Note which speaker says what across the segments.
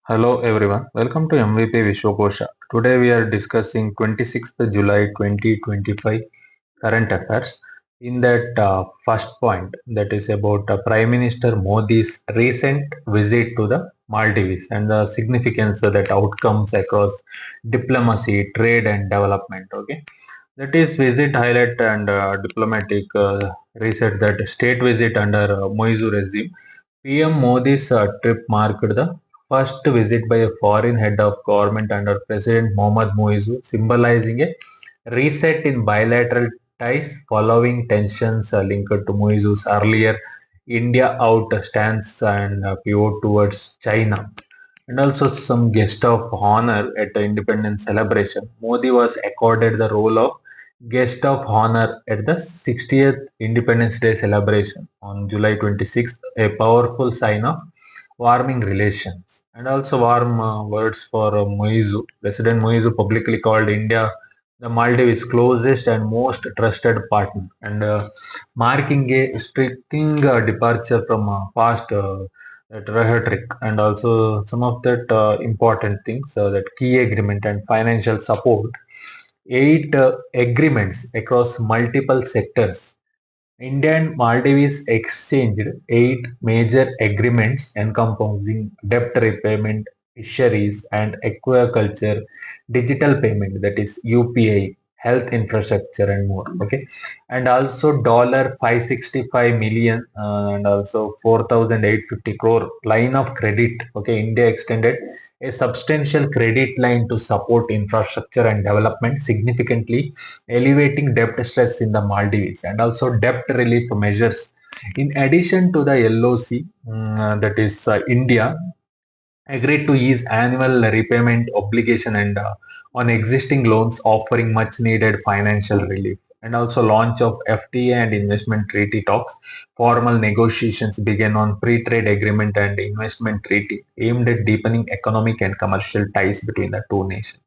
Speaker 1: Hello everyone, welcome to MVP Vishwakosha. Today we are discussing 26th July 2025 current affairs. In that first point, that is about Prime Minister Modi's recent visit to the Maldives and the significance that outcomes across diplomacy, trade and development. Okay, that is visit highlight and diplomatic reset that state visit under Moizu regime. PM Modi's trip marked the first visit by a foreign head of government under President Mohammad Moizu, symbolizing a reset in bilateral ties following tensions linked to Moizu's earlier India out stance and pivot towards China. And also some guest of honor at the independence celebration. Modi was accorded the role of guest of honor at the 60th Independence Day celebration on July 26th, a powerful sign of warming relations. And also warm words for Moizu. President Moizu publicly called India the Maldives' closest and most trusted partner, and marking a striking departure from past that rhetoric, and also some of that important things, that key agreement and financial support, eight agreements across multiple sectors. India and Maldives exchanged eight major agreements encompassing debt repayment, fisheries and aquaculture, digital payment, that is UPI, health infrastructure and more. Okay, and also dollar 565 million and also 4,850 crore line of credit. Okay, India extended a substantial credit line to support infrastructure and development, significantly elevating debt stress in the Maldives, and also debt relief measures. In addition to the LOC, that is India agreed to ease annual repayment obligation and on existing loans, offering much needed financial relief. And also launch of FTA and investment treaty talks. Formal negotiations began on free trade agreement and investment treaty aimed at deepening economic and commercial ties between the two nations.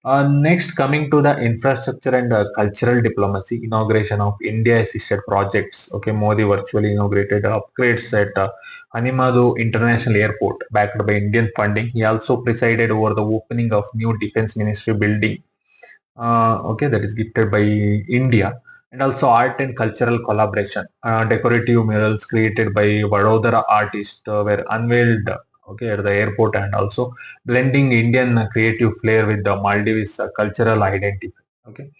Speaker 1: Next, coming to the infrastructure and cultural diplomacy, inauguration of India-assisted projects. Okay, Modi virtually inaugurated upgrades at Hanimadu International Airport, backed by Indian funding. He also presided over the opening of new Defense Ministry building. Okay, that is gifted by India. And also art and cultural collaboration. Decorative murals created by Vadodara artists were unveiled, okay, at the airport, and also blending Indian creative flair with the Maldives cultural identity. Okay,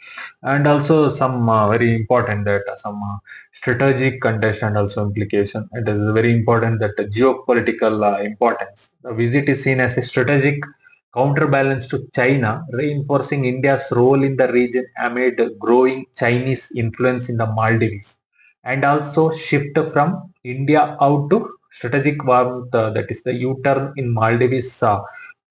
Speaker 1: and also some very important that some strategic context and also implication. It is very important that the geopolitical importance. The visit is seen as a strategic counterbalance to China, reinforcing India's role in the region amid growing Chinese influence in the Maldives, and also shift from India out to strategic warmth, that is the U-turn in Maldives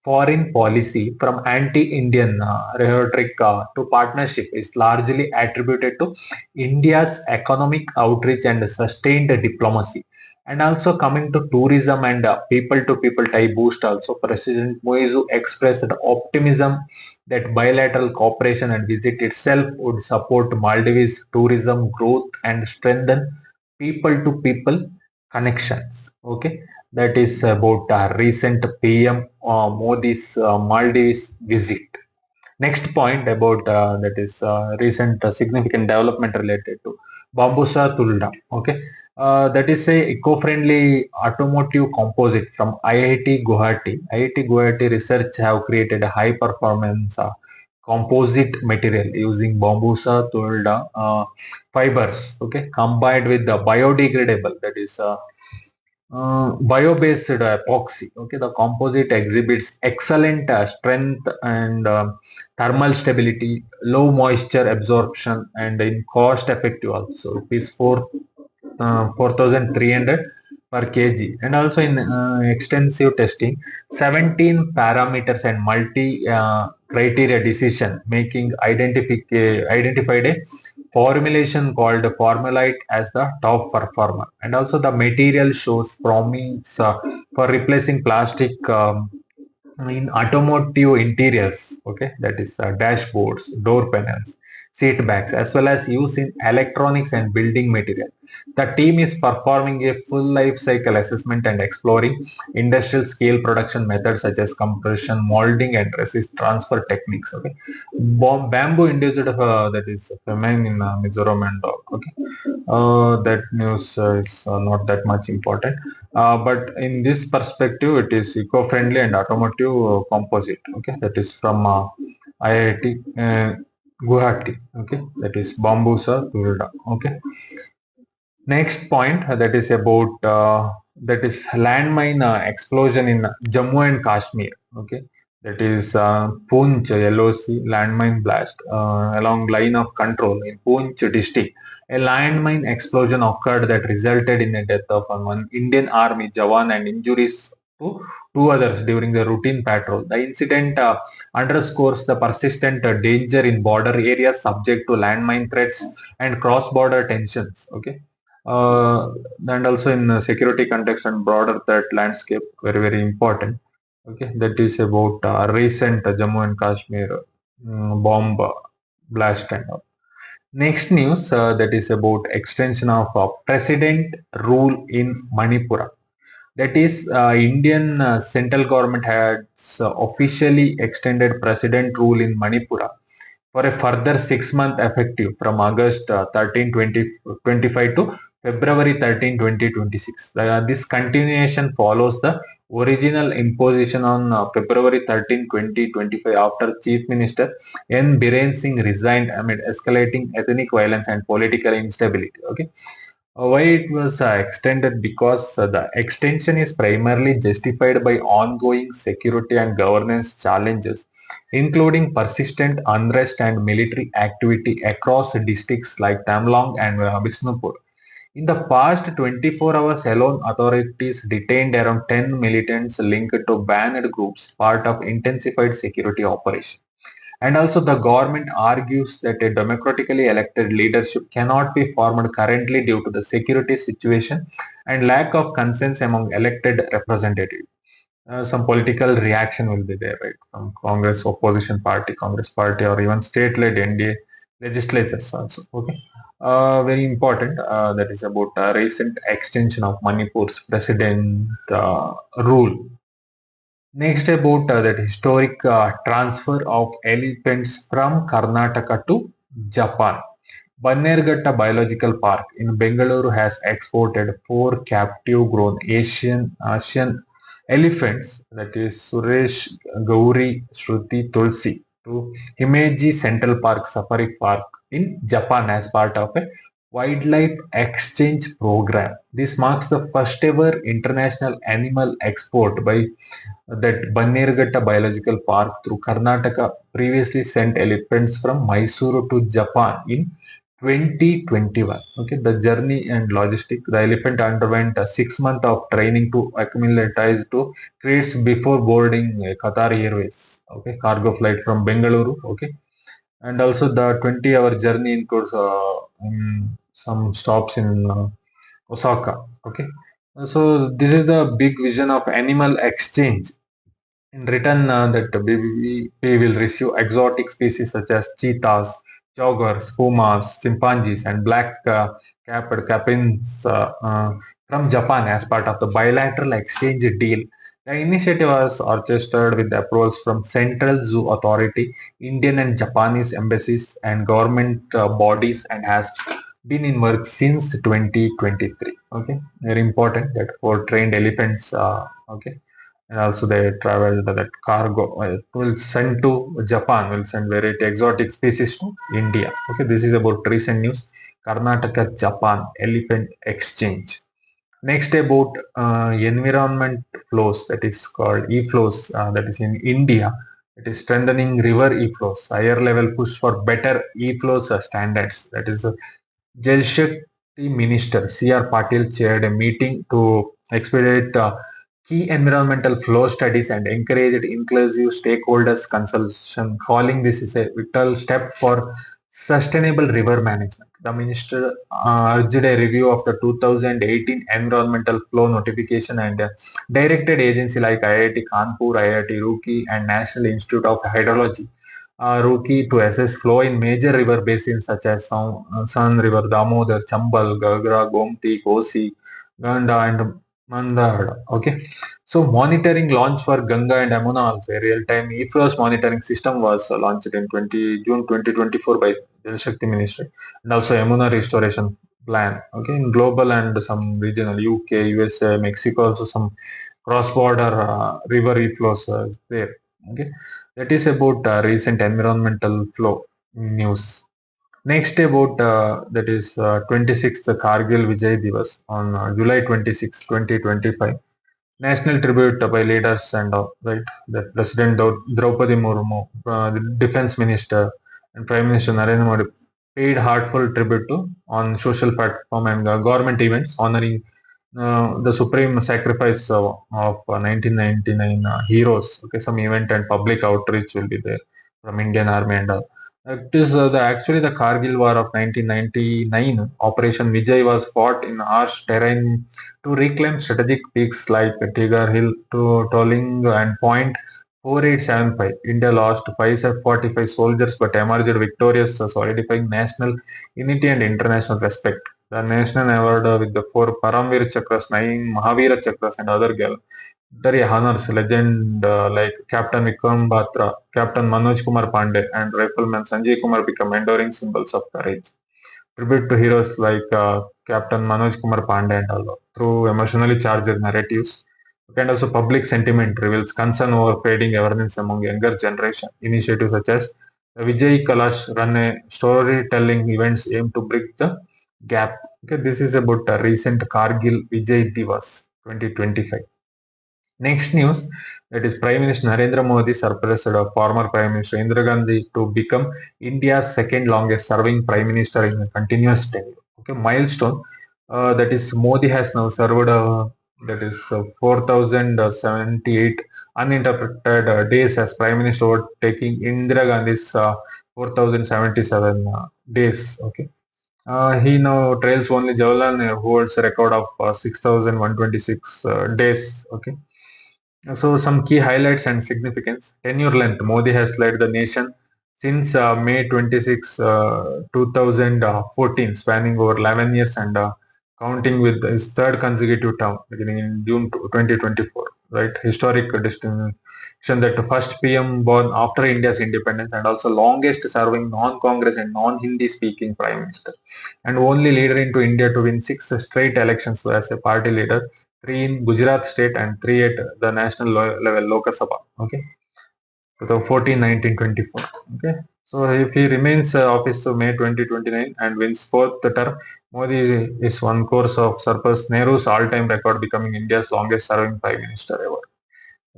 Speaker 1: foreign policy from anti-Indian rhetoric to partnership is largely attributed to India's economic outreach and sustained diplomacy. And also coming to tourism and people-to-people tie boost, also President Moizu expressed optimism that bilateral cooperation and visit itself would support Maldives tourism growth and strengthen people-to-people connections. Okay, that is about recent PM Modi's Maldives visit. Next point about that is recent significant development related to Bambusa Tulda. Okay, that is a eco-friendly automotive composite from IIT Guwahati. IIT Guwahati research have created a high performance composite material using Bambusa Tulda fibers. Okay, combined with the biodegradable, that is bio-based epoxy. Okay, the composite exhibits excellent strength and thermal stability, low moisture absorption, and in cost effective also. It is 4,300 per kg, and also in extensive testing, 17 parameters and multi criteria decision making identified a formulation called formulite as the top performer. And also the material shows promise for replacing plastic in automotive interiors. Okay, that is dashboards, door panels, seat bags as well as use in electronics and building material. The team is performing a full life cycle assessment and exploring industrial scale production methods such as compression, molding, and resist transfer techniques. Okay, bamboo induced that is famine in Mizoram and all. Okay, that news is not that much important. But in this perspective, it is eco-friendly and automotive composite. Okay, that is from IIT Guwahati. Okay, that is Bambusa Tulda. Okay, next point that is about that is landmine explosion in Jammu and Kashmir. Okay, that is Poonch LOC landmine blast along line of control in Poonch district. A landmine explosion occurred that resulted in the death of one Indian Army Jawan and injuries to two others during the routine patrol. The incident underscores the persistent danger in border areas subject to landmine threats and cross-border tensions. Okay, uh, and also in security context and broader threat landscape, very important. Okay, that is about recent Jammu and Kashmir bomb blast and all. Next news that is about extension of president rule in Manipur. That is, Indian central government has officially extended president rule in Manipur for a further 6 month effective from August 13, 2025 to February 13, 2026. This continuation follows the original imposition on February 13, 2025 after Chief Minister N. Biren Singh resigned amid escalating ethnic violence and political instability. Okay, why it was extended? Because the extension is primarily justified by ongoing security and governance challenges, including persistent unrest and military activity across districts like Tamlong and Bisnupur. In the past 24 hours alone, authorities detained around 10 militants linked to banned groups, part of intensified security operation. And also, the government argues that a democratically elected leadership cannot be formed currently due to the security situation and lack of consensus among elected representatives. Some political reaction will be there, right, from Congress, opposition party, Congress party, or even state-led NDA legislatures also. Okay, very important. That is about recent extension of Manipur's president rule. Next, about that historic transfer of elephants from Karnataka to Japan. Bannerghatta Biological Park in Bengaluru has exported four captive grown Asian elephants, that is Suresh, Gauri, Shruti, Tulsi, to Himeji Central Park Safari Park in Japan as part of a wildlife exchange program. This marks the first ever international animal export by that Bannerghatta Biological Park through Karnataka previously sent elephants from Mysuru to Japan in 2021. Okay, the journey and logistic. The elephant underwent a 6 month of training to acclimatize to crates before boarding Qatar Airways. Okay, cargo flight from Bengaluru. Okay, and also the 20-hour journey includes some stops in Osaka. Okay, so this is the big vision of animal exchange. In return, that we will receive exotic species such as cheetahs, joggers, pumas, chimpanzees, and black-capped capins from Japan as part of the bilateral exchange deal. The initiative was orchestrated with approvals from Central Zoo Authority, Indian and Japanese embassies, and government bodies, and has been in work since 2023. Okay, very important that for trained elephants. Okay, and also they travel that cargo will send to Japan, will send variety exotic species to India. Okay, this is about recent news. Karnataka Japan elephant exchange. Next, about environment flows, that is called e-flows, that is in India. It is strengthening river e-flows, higher level push for better e-flows standards. That is Jal Shakti Minister C.R. Patil chaired a meeting to expedite key environmental flow studies and encouraged inclusive stakeholders consultation, calling this is a vital step for sustainable river management. The minister urged a review of the 2018 environmental flow notification and directed agencies like IIT Kanpur, IIT Roorkee, and National Institute of Hydrology Rookie to assess flow in major river basins such as Son River, Damodar, Chambal, Gagra, Gomti, Kosi, Ganda, and Mandara. Okay, so monitoring launch for Ganga and Yamuna also a real-time e-flows monitoring system was launched in June 2024 by Jal Shakti Ministry, and also Yamuna restoration plan. Okay, in global and some regional UK, USA, Mexico, also some cross-border river e-flows there. Okay, that is about recent environmental flow news. Next about that is 26th Kargil Vijay Diwas on July 26, 2025. National tribute by leaders and right, the President Draupadi Murmu, the Defense Minister, and Prime Minister Narendra Modi paid heartfelt tribute to on social platform and government events honoring the supreme sacrifice of 1999 heroes. Okay, some event and public outreach will be there from Indian Army and all. It is actually the Kargil War of 1999. Operation Vijay was fought in harsh terrain to reclaim strategic peaks like Tiger Hill to Tolling and Point 4875. India lost 545 soldiers but emerged victorious, solidifying national unity and international respect. The national award with the 4 Paramvir Chakras, 9 Mahavira Chakras, and other military honors legend like Captain Vikram Batra, Captain Manoj Kumar Pandey, and Rifleman Sanjay Kumar become enduring symbols of courage. Tribute to heroes like Captain Manoj Kumar Pandey and all through emotionally charged narratives. And also public sentiment reveals concern over fading awareness among younger generation. Initiatives such as the Vijay Kalash run a storytelling events aim to bridge the gap. Okay, this is about recent Kargil Vijay Diwas 2025. Next news, that is Prime Minister Narendra Modi surpassed former Prime Minister Indira Gandhi to become India's second longest serving Prime Minister in a continuous tenure. Okay, milestone, that is Modi has now served that is 4,078 uninterrupted days as Prime Minister, overtaking Indira Gandhi's 4,077 days. Okay. He now trails only Jawaharlal Nehru, who holds a record of 6,126 days. Okay. So some key highlights and significance. Tenure length. Modi has led the nation since May 26, 2014, spanning over 11 years and counting with his third consecutive term beginning in June 2024. Right, historic distinction that the first PM born after India's independence and also longest serving non-Congress and non-Hindi speaking Prime Minister, and only leader into India to win 6 straight elections as a party leader, 3 in Gujarat state and 3 at the national level Lok Sabha. Okay, 2014, 19, 24. Okay, so if he remains office to May 2029 and wins fourth term, Modi is one course of surpass Nehru's all-time record, becoming India's longest-serving prime minister ever.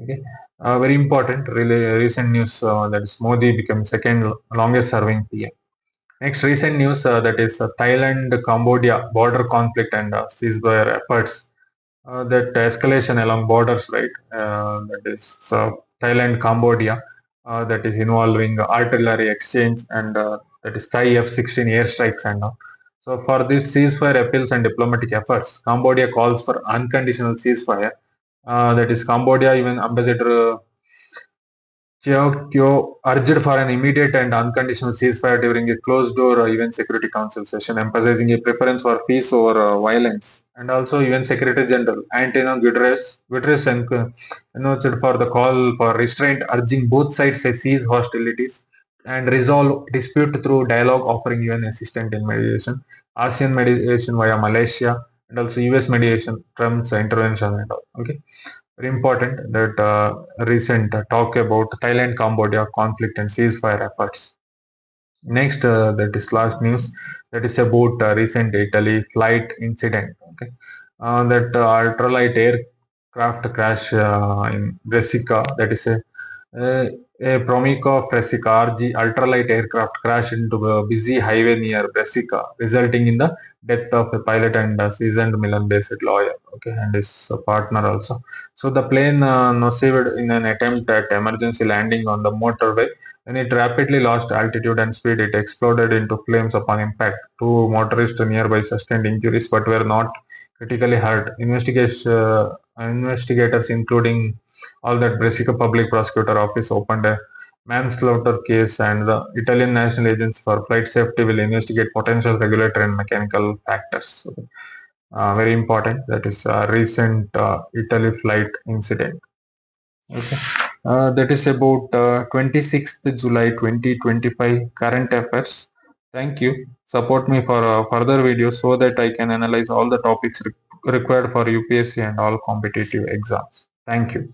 Speaker 1: Okay, very important. Really, recent news that is Modi became second longest-serving PM. Next recent news that is Thailand Cambodia border conflict and ceasefire efforts, that escalation along borders, right? That is Thailand, Cambodia, that is involving artillery exchange and that is Thai F-16 airstrikes and all. So for this ceasefire appeals and diplomatic efforts, Cambodia calls for unconditional ceasefire. That is Cambodia, even Ambassador Kyo urged for an immediate and unconditional ceasefire during a closed-door UN Security Council session, emphasizing a preference for peace over violence. And also, UN Secretary General Antonio Guterres announced for the call for restraint, urging both sides to cease hostilities and resolve dispute through dialogue, offering UN assistance in mediation, ASEAN mediation via Malaysia, and also US mediation, Trump's intervention and all. Okay, very important that recent talk about Thailand Cambodia conflict and ceasefire efforts. Next, that is last news that is about recent Italy flight incident. Okay, that ultralight aircraft crash in Brescia. That is a Promico Fresica RG ultralight aircraft crashed into a busy highway near Brescia, resulting in the death of a pilot and a seasoned Milan-based lawyer. Okay, and his partner also. So the plane nocived in an attempt at emergency landing on the motorway. When it rapidly lost altitude and speed, it exploded into flames upon impact. 2 motorists nearby sustained injuries but were not critically hurt. Investigators, including all that Brescia Public Prosecutor Office, opened a manslaughter case, and the Italian National Agency for Flight Safety will investigate potential regulatory and mechanical factors. Very important. That is a recent Italy flight incident. Okay. That is about 26th July 2025 current affairs. Thank you. Support me for further videos so that I can analyze all the topics required for UPSC and all competitive exams. Thank you.